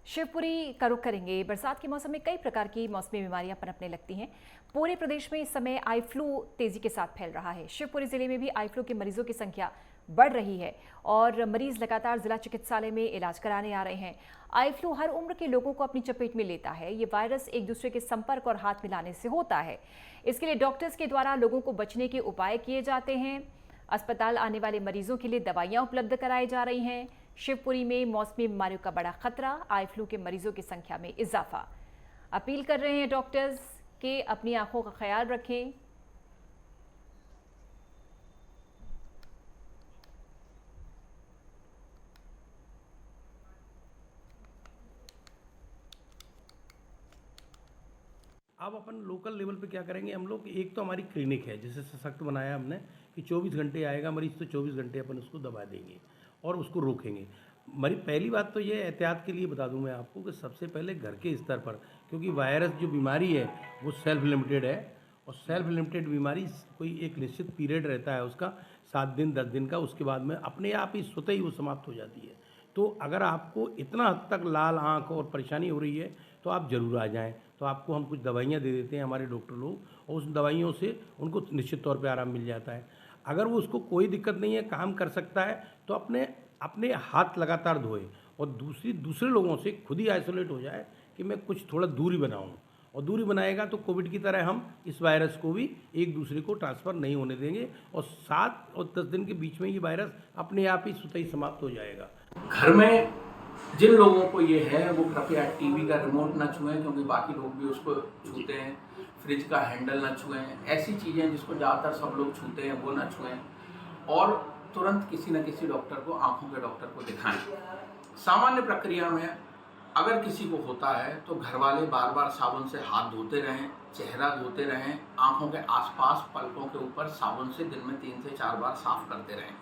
शिवपुरी का रुख करेंगे। बरसात के मौसम में कई प्रकार की मौसमी बीमारियां पनपने लगती हैं। पूरे प्रदेश में इस समय आई फ्लू तेजी के साथ फैल रहा है। शिवपुरी जिले में भी आई फ्लू के मरीजों की संख्या बढ़ रही है और मरीज लगातार जिला चिकित्सालय में इलाज कराने आ रहे हैं। आई फ्लू हर उम्र के लोगों को अपनी चपेट में लेता है। ये वायरस एक दूसरे के संपर्क और हाथ मिलाने से होता है। इसके लिए डॉक्टर्स के द्वारा लोगों को बचने के उपाय किए जाते हैं। अस्पताल आने वाले मरीजों के लिए दवाइयां उपलब्ध कराई जा रही हैं। शिवपुरी में मौसमी बीमारियों का बड़ा खतरा, आई फ्लू के मरीजों की संख्या में इजाफा। अपील कर रहे हैं डॉक्टर्स के अपनी आंखों का ख्याल रखें। अब अपन लोकल लेवल पे क्या करेंगे हम लोग, एक तो हमारी क्लिनिक है जिसे सशक्त बनाया हमने कि 24 घंटे आएगा मरीज तो 24 घंटे अपन उसको दवा देंगे और उसको रोकेंगे। पहली बात तो ये एहतियात के लिए बता दूं मैं आपको कि सबसे पहले घर के स्तर पर, क्योंकि वायरस जो बीमारी है वो सेल्फ लिमिटेड है और सेल्फ लिमिटेड बीमारी कोई एक निश्चित पीरियड रहता है उसका 7 दिन 10 दिन का, उसके बाद में अपने आप ही स्वतः ही वो समाप्त हो जाती है। तो अगर आपको इतना हद तक लाल आँख और परेशानी हो रही है तो आप ज़रूर आ जाएं। तो आपको हम कुछ दवाइयाँ दे देते हैं हमारे डॉक्टर लोग और उस दवाइयों से उनको निश्चित तौर पे आराम मिल जाता है। अगर वो उसको कोई दिक्कत नहीं है, काम कर सकता है, तो अपने अपने हाथ लगातार धोए और दूसरे लोगों से खुद ही आइसोलेट हो जाए कि मैं कुछ थोड़ा दूरी बनाऊँ। और दूरी बनाएगा तो कोविड की तरह हम इस वायरस को भी एक दूसरे को ट्रांसफ़र नहीं होने देंगे और 7 और 10 दिन के बीच में ये वायरस अपने आप ही स्वतः ही समाप्त हो जाएगा। घर में जिन लोगों को ये है वो कृपया टीवी का रिमोट न छुएं, क्योंकि बाकी लोग भी उसको छूते हैं। फ्रिज का हैंडल न छुएं, ऐसी चीज़ें जिसको ज़्यादातर सब लोग छूते हैं वो न छुएं और तुरंत किसी न किसी डॉक्टर को, आँखों के डॉक्टर को दिखाएं। सामान्य प्रक्रिया में अगर किसी को होता है तो घर वाले बार बार साबुन से हाथ धोते रहें, चेहरा धोते रहें, आँखों के आसपास पलकों के ऊपर साबुन से दिन में 3 से 4 बार साफ करते रहें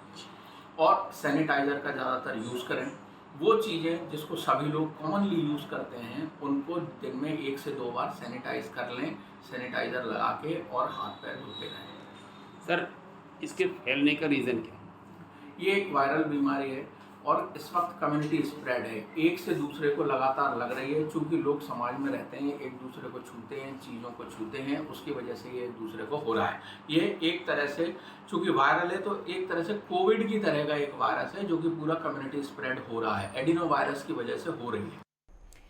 और सैनिटाइज़र का ज़्यादातर यूज़ करें। वो चीज़ें जिसको सभी लोग कॉमनली यूज़ करते हैं उनको दिन में 1 से 2 बार सैनिटाइज़ कर लें, सैनिटाइज़र लगा के और हाथ पैर धोते रहें। सर, इसके फैलने का रीज़न क्या है? ये एक वायरल बीमारी है और इस वक्त कम्युनिटी स्प्रेड है, एक से दूसरे को लगातार लग रही है। चूँकि लोग समाज में रहते हैं, एक दूसरे को छूते हैं, चीज़ों को छूते हैं, उसकी वजह से ये एक दूसरे को हो रहा है। ये एक तरह से चूँकि वायरल है तो एक तरह से कोविड की तरह का एक वायरस है जो कि पूरा कम्युनिटी स्प्रेड हो रहा है, एडिनो वायरस की वजह से हो रही है।